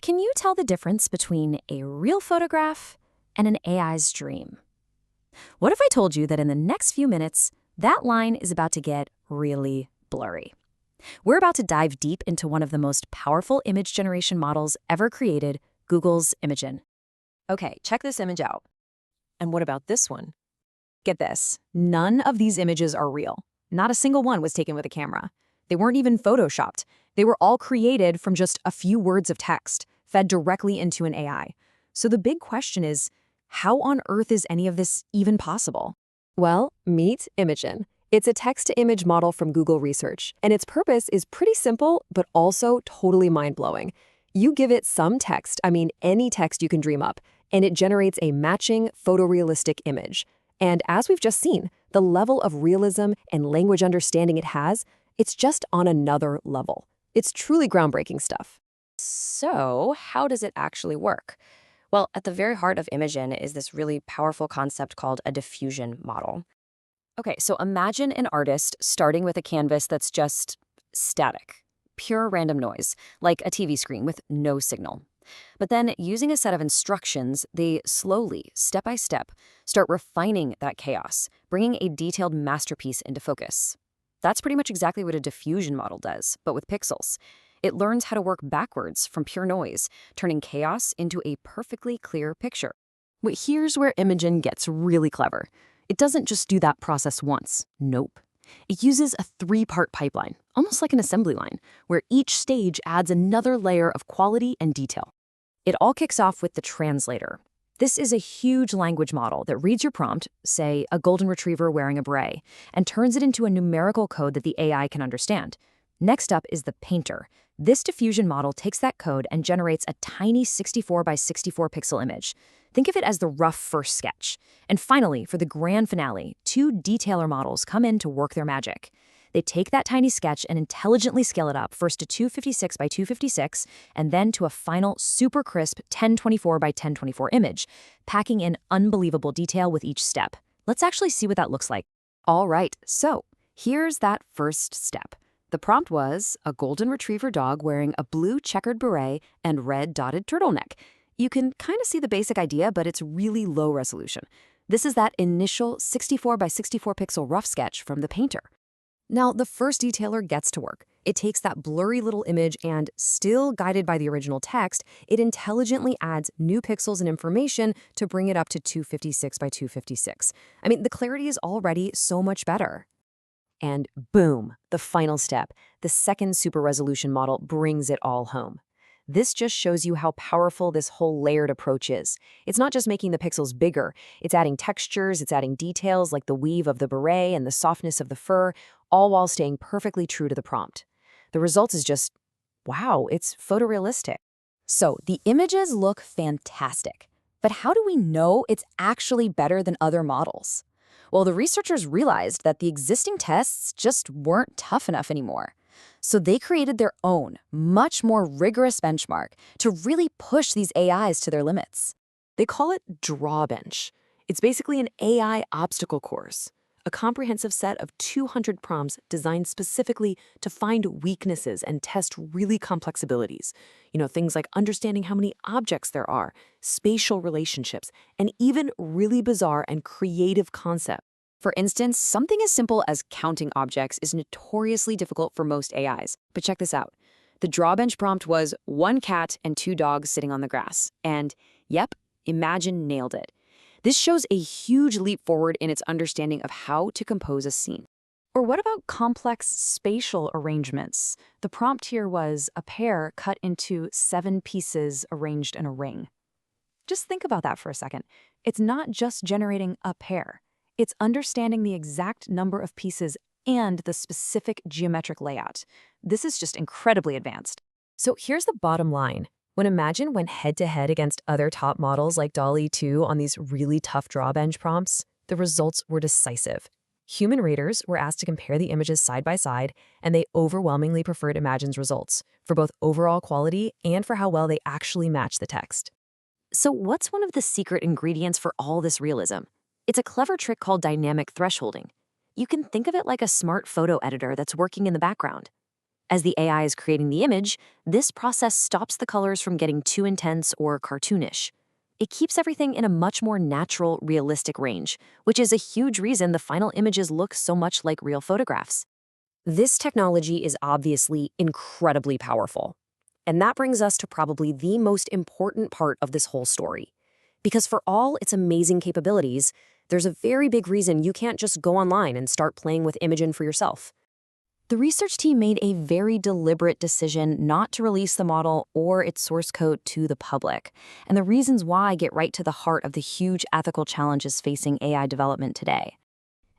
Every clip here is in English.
Can you tell the difference between a real photograph and an AI's dream? What if I told you that in the next few minutes, that line is about to get really blurry? We're about to dive deep into one of the most powerful image generation models ever created, Google's Imagen. Okay, check this image out. And what about this one? Get this, none of these images are real. Not a single one was taken with a camera. They weren't even photoshopped. They were all created from just a few words of text, fed directly into an AI. So the big question is, how on earth is any of this even possible? Well, meet Imagen. It's a text-to-image model from Google Research, and its purpose is pretty simple, but also totally mind-blowing. You give it some text, any text you can dream up, and it generates a matching photorealistic image. And as we've just seen, the level of realism and language understanding it has, it's just on another level. It's truly groundbreaking stuff. So, how does it actually work? Well, at the very heart of Imagen is this really powerful concept called a diffusion model. Okay, so imagine an artist starting with a canvas that's just static, pure random noise, like a TV screen with no signal. But then, using a set of instructions, they slowly, step by step, start refining that chaos, bringing a detailed masterpiece into focus. That's pretty much exactly what a diffusion model does, but with pixels. It learns how to work backwards from pure noise, turning chaos into a perfectly clear picture. But here's where Imagen gets really clever. It doesn't just do that process once. Nope. It uses a three-part pipeline, almost like an assembly line, where each stage adds another layer of quality and detail. It all kicks off with the translator. This is a huge language model that reads your prompt, say a golden retriever wearing a beret, and turns it into a numerical code that the AI can understand. Next up is the painter. This diffusion model takes that code and generates a tiny 64 by 64 pixel image. Think of it as the rough first sketch. And finally, for the grand finale, two detailer models come in to work their magic. They take that tiny sketch and intelligently scale it up, first to 256 by 256, and then to a final super crisp 1024 by 1024 image, packing in unbelievable detail with each step. Let's actually see what that looks like. All right, so here's that first step. The prompt was a golden retriever dog wearing a blue checkered beret and red dotted turtleneck. You can kind of see the basic idea, but it's really low resolution. This is that initial 64 by 64 pixel rough sketch from the painter. Now, the first detailer gets to work. It takes that blurry little image and, still guided by the original text, it intelligently adds new pixels and information to bring it up to 256 by 256. The clarity is already so much better. And boom, the final step, the second super resolution model brings it all home. This just shows you how powerful this whole layered approach is. It's not just making the pixels bigger, it's adding textures, it's adding details like the weave of the beret and the softness of the fur, all while staying perfectly true to the prompt. The result is just, wow, it's photorealistic. So the images look fantastic. But how do we know it's actually better than other models? Well, the researchers realized that the existing tests just weren't tough enough anymore. So they created their own, much more rigorous benchmark to really push these AIs to their limits. They call it DrawBench. It's basically an AI obstacle course, a comprehensive set of 200 prompts designed specifically to find weaknesses and test really complex abilities. Things like understanding how many objects there are, spatial relationships, and even really bizarre and creative concepts. For instance, something as simple as counting objects is notoriously difficult for most AIs. But check this out. The DrawBench prompt was 1 cat and 2 dogs sitting on the grass. And yep, Imagen nailed it. This shows a huge leap forward in its understanding of how to compose a scene. Or what about complex spatial arrangements? The prompt here was a pear cut into 7 pieces arranged in a ring. Just think about that for a second. It's not just generating a pear. It's understanding the exact number of pieces and the specific geometric layout. This is just incredibly advanced. So here's the bottom line. When Imagen went head-to-head against other top models like DALL-E 2 on these really tough DrawBench prompts, the results were decisive. Human readers were asked to compare the images side by side, and they overwhelmingly preferred Imagen's results, for both overall quality and for how well they actually match the text. So what's one of the secret ingredients for all this realism? It's a clever trick called dynamic thresholding. You can think of it like a smart photo editor that's working in the background. As the AI is creating the image, this process stops the colors from getting too intense or cartoonish. It keeps everything in a much more natural, realistic range, which is a huge reason the final images look so much like real photographs. This technology is obviously incredibly powerful. And that brings us to probably the most important part of this whole story. Because for all its amazing capabilities, there's a very big reason you can't just go online and start playing with Imagen for yourself. The research team made a very deliberate decision not to release the model or its source code to the public. And the reasons why get right to the heart of the huge ethical challenges facing AI development today.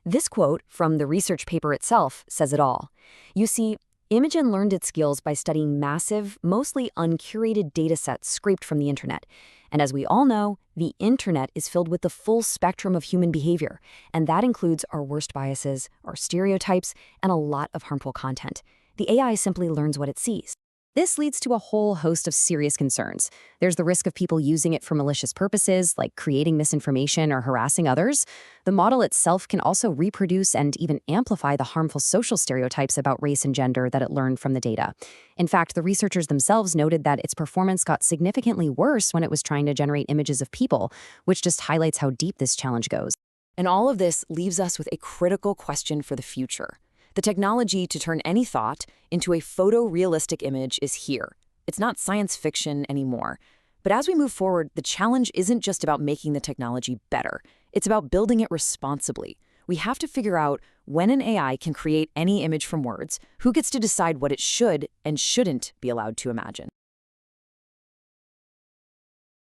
This quote from the research paper itself says it all. You see, Imagen learned its skills by studying massive, mostly uncurated datasets scraped from the internet. And as we all know, the internet is filled with the full spectrum of human behavior, and that includes our worst biases, our stereotypes, and a lot of harmful content. The AI simply learns what it sees. This leads to a whole host of serious concerns. There's the risk of people using it for malicious purposes, like creating misinformation or harassing others. The model itself can also reproduce and even amplify the harmful social stereotypes about race and gender that it learned from the data. In fact, the researchers themselves noted that its performance got significantly worse when it was trying to generate images of people, which just highlights how deep this challenge goes. And all of this leaves us with a critical question for the future. The technology to turn any thought into a photorealistic image is here. It's not science fiction anymore. But as we move forward, the challenge isn't just about making the technology better. It's about building it responsibly. We have to figure out when an AI can create any image from words, who gets to decide what it should and shouldn't be allowed to imagine.